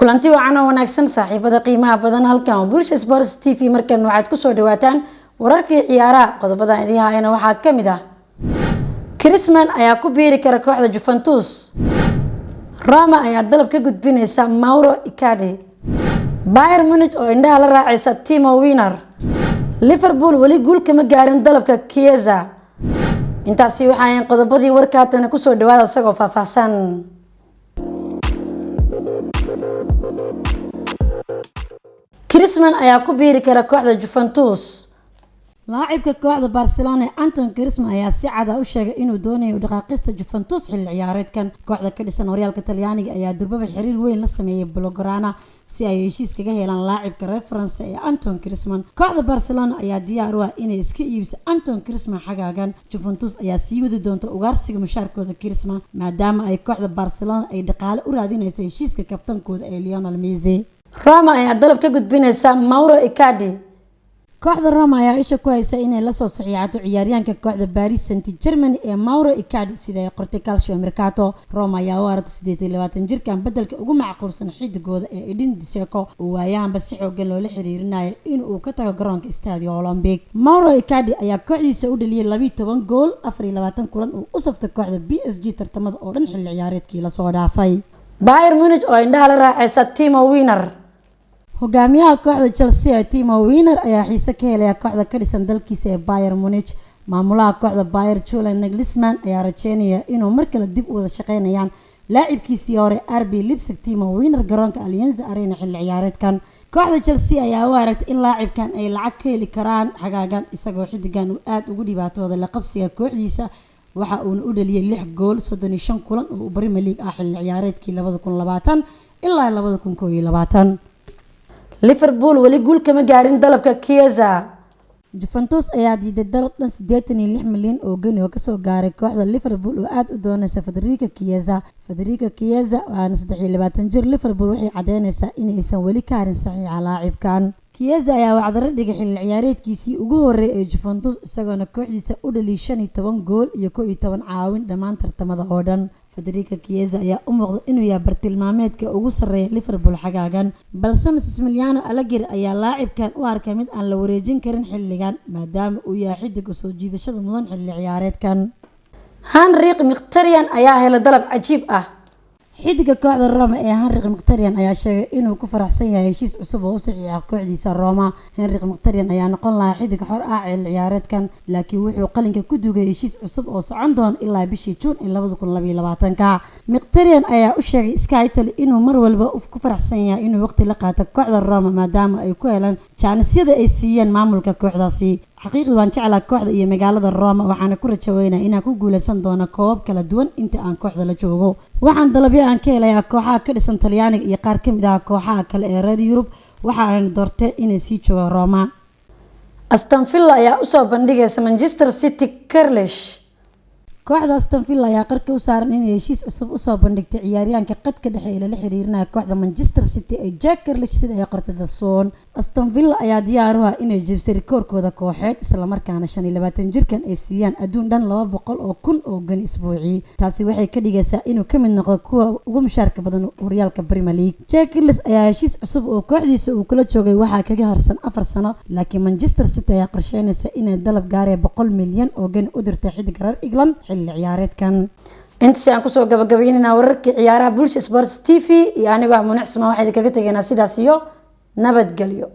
kulanti wacan oo wanaagsan saaxiibada qiimaha badan halkan oo Bulsho Sports TV markan waxaad ku soo dhawaataan wararkii ciyaaraha qodobada idin hayna waxa kamid ah Griezmann ayaa ku biiri kara kooxda Juventus. Roma ayaa dalab ka gudbinaysa Mauro Icardi. Bayern Munich oo indhaha la raacaysa Timo Werner. Liverpool wali guul kama gaarin dalabka Chiesa. intaasi waxaan qodobadii warkaatana ku soo dhawaada isagoo faahfaahsan. Griezmann ayaa ku biiri kara kooxda Juventus. لاعبka kooxda Barcelona Antoine Griezmann ayaa si cad ah u sheegay inuu doonayo dhaqaaqista Juventus xilli ciyaareedkan. Kooxda ka dhisan horyaalka Talyaaniga ayaa durbaba xiriir weyn la sameeyay Blaugrana si ay heshiis kaga helaan لاعبka reer France ee Antoine Griezmann. Kooxda Barcelona ayaa diyaar u ah inay iska iibso Antoine Griezmann xagaagan. Juventus ayaa sii wadi doonta ugaarsiga mushaarkooda Griezmann maadaama ay kooxda Barcelona ay dhaqaale u raadinayso heshiiska kabtankooda ee Lionel Messi. Roma ayaa dalab ka gudbinaysa Mauro Icardi. kooxda Roma ayaa isha ku haysa inay la soo saxiixato ciyaaryahanka kooxda Paris Saint-Germain ee Mauro Icardi sida ay qortay Calcio Mercato. Roma ayaa u aragtay 28 jirkan bedelka ugu macquulsan xidigooda ee Edin Dzeko oo waayahanba si xooggan loola xiriirinayo in uu ka tago garoonka Stadio Olympic. Mauro Icardi ayaa kooxdiisa u dhaliyay 12 gool 24 kulan oo u saftay kooxda PSG tartamada oo dhan xilli ciyaareedkii la soo dhaafay. Bayern Munich oo indhaha la raacaysa Timo Werner. hogaamiyaha kooxda Chelsea Timo Werner ayaa xiise ka helaya kooxda ka dhisan dalkiisa ee Bayern Munich. maamulaha kooxda Bayern Julian Nagelsmann ayaa rajeynaya inuu markale dib u wada shaqeynayaan laacibkiisii hore RB Leipzig Timo Werner garoonka Allianz Arena xilli ciyaareedkan. kooxda Chelsea ayaa u aragtay in laacibkan ay lacag ka heli karaan xagaagan isagoo xidigan uu aad ugu dhibaatooday la qabsiga kooxdiisa. waxa uu u dhaliyay 6 gool 35 kulan oo Premier League ah xilli ciyaareedkii 2020 ilaa 2021. Liverpool wali guul kama gaarin dalabka Chiesa. Juventus ayaa diiday dalab dhan 86 milyan oo gani oo ka soo gaaray kooxda Liverpool oo aad u doonaysa Federico Chiesa. Federico Chiesa waa 23 jir. Liverpool waxay cadeynaysaa inaysan wali ka harin saxiixa laacibkan. Chiesa ayaa wacdaro dhigay xilli ciyaareedkiisii ugu horeeyay ee Juventus isagoona kooxdiisa u dhaliyay 15 gool iyo 11 caawin dhammaan tartamada oo dhan. Federico Chiesa ayaa u muuqda inuu yahay bartilmaameedka ugu sareeya Liverpool xagaagan balse Massimiliano Allegri ayaa laacibkan u arkay mid aan la wareejin karin xilligan maadaama uu yahay xidig soo jiidashada mudan xilli ciyaareedkan. Henrik Mkhitaryan ayaa helay dalab cajiib ah. xidiga kooxda Roma ee Henrik Mkhitaryan ayaa sheegay inuu ku faraxsan yahay heshiis cusub oo u saxiixay kooxdiisa Roma. Henrik Mkhitaryan ayaa noqon lahaa xidig xor ah xilli ciyaareedkan laakiin wuxuu qalinka ku dugay heshiis cusub oo socon doona ilaa bishii June 2022. Mkhitaryan ayaa u sheegay Sky Italy inuu mar walba ku faraxsan yahay inuu waqti la qaato kooxda Roma maadaama ay ku helaan jaanisiyada ay siiyeen maamulka kooxdaasi. xaqiiqdu waan jeclaa kooxda iyo magaalada Roma waxaana ku rajaynayaa inaan ku guuleysan doono koobab kala duwan inta aan kooxda la joogo. waxaan dalabyo aan ka helayaa kooxaha ka dhisan Talyaaniga iyo qaar kamid ah kooxaha kale ee reer Yurub waxaana doortay inay sii joogaan Roma. Aston Villa ayaa u soo bandhigaysa Manchester City Grealish. kooxda Aston Villa ayaa qarka u saaran inay heshiis cusub u soo bandhigtay ciyaaryahanka qadka dhexe ee la xiriirinayo kooxda Manchester City ee Jack Grealish sida ay qortay The Sun. Aston Villa ayaa diyaar u ah inay jebisay rikoorkooda kooxeed isla markaana 25 jirkan ay siiyaan adduun dhan 200,000 oo gani isbuucii. taasi waxay ka dhigaysaa inuu ka mid noqdo kuwa ugu mushaarka badan horyaalka Premier League. Jack Grealish ayaa heshiis cusub oo kooxdiisa uu kula joogay waxa kaga harsan 4 sano laakiin Manchester City ayaa qorsheynaysa inay dalab gaaray 100 milyan oo gani u dirtay xidig reer England xilli ciyaareedkan. inta aan ku soo gabagabeynaa wararkii ciyaaraha Bulsho Sports TV iyo anigoo Munac Ismaa waxaan kaga tageynaa sidaas iyo nabadgelyo.